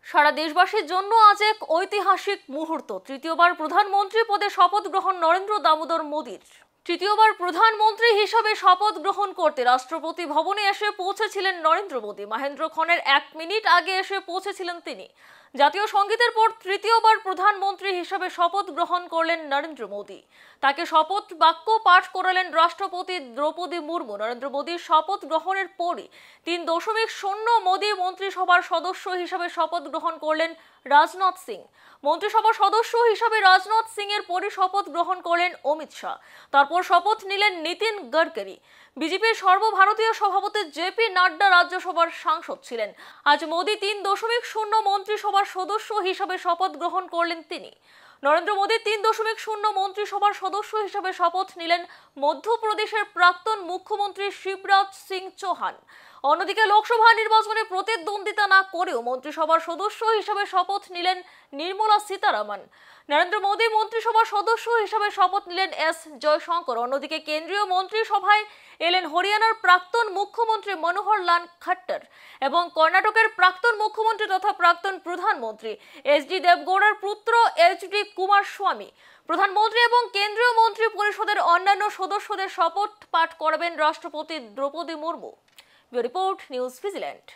সারা দেশবাসীর জন্য আজ এক ঐতিহাসিক মুহূর্ত। তৃতীয়বার প্রধানমন্ত্রী পদে শপথ গ্রহণ নরেন্দ্র দামোদর মোদীর। তৃতীয়বার প্রধানমন্ত্রী হিসেবে শপথ গ্রহণ করতে রাষ্ট্রপতি ভবনে এসে পৌঁছেছিলেন নরেন্দ্র মোদী। মহেন্দ্রক্ষণের 1 মিনিট আগে এসে পৌঁছেছিলেন তিনি। জাতীয় সঙ্গীতের পর তৃতীয়বার প্রধানমন্ত্রী হিসেবে শপথ গ্রহণ করলেন নরেন্দ্র মোদী। তাকে শপথ বাক্য পাঠ করালেন রাষ্ট্রপতি দ্রৌপদী মুর্মু। নরেন্দ্র মোদীর শপথ গ্রহণের পরই 3.0 মোদী মন্ত্রিসভার সদস্য হিসেবে শপথ গ্রহণ করলেন রাজনাথ সিং। মন্ত্রিসভার সদস্য হিসেবে রাজনাথ সিং এর পরই শপথ গ্রহণ করলেন অমিত শাহ। তারপর শপথ নিলেন নীতিন গডকরি। বিজেপির সর্বভারতীয় সভাপতি জেপি নাড্ডা রাজ্যসভার সাংসদ ছিলেন। আজ মোদী 3.0 মন্ত্রিসভার সদস্য হিসেবে শপথ গ্রহণ করলেন তিনি। নরেন্দ্র মোদী 3.0 মন্ত্রিসভার সদস্য হিসেবে শপথ নিলেন মধ্যপ্রদেশের প্রাক্তন মুখ্যমন্ত্রী শিবরাজ সিং চৌহান। অন্যদিকে লোকসভা নির্বাচনে প্রতিদ্বন্দ্বিতা না করেও মন্ত্রিসভার সদস্য হিসেবে শপথ নিলেন নির্মলা সীতারামন। নরেন্দ্র মোদী মন্ত্রিসভার সদস্য হিসেবে শপথ নিলেন এস জয়শঙ্কর। অন্যদিকে কেন্দ্রীয় মন্ত্রিসভায় এলেন হরিয়ানার প্রাক্তন মুখ্যমন্ত্রী মনোহর লাল খট্টর এবং কর্ণাটকের প্রাক্তন মুখ্যমন্ত্রী তথা প্রাক্তন প্রধানমন্ত্রী এইচ.ডি. দেবগৌড়ার পুত্র এইচ.ডি. কুমারস্বামী। প্রধানমন্ত্রী এবং কেন্দ্রীয় মন্ত্রী পরিষদের অন্যান্য সদস্যদের শপথ পাঠ করাবেন রাষ্ট্রপতি Droupadi Murmu. Report news vigilante.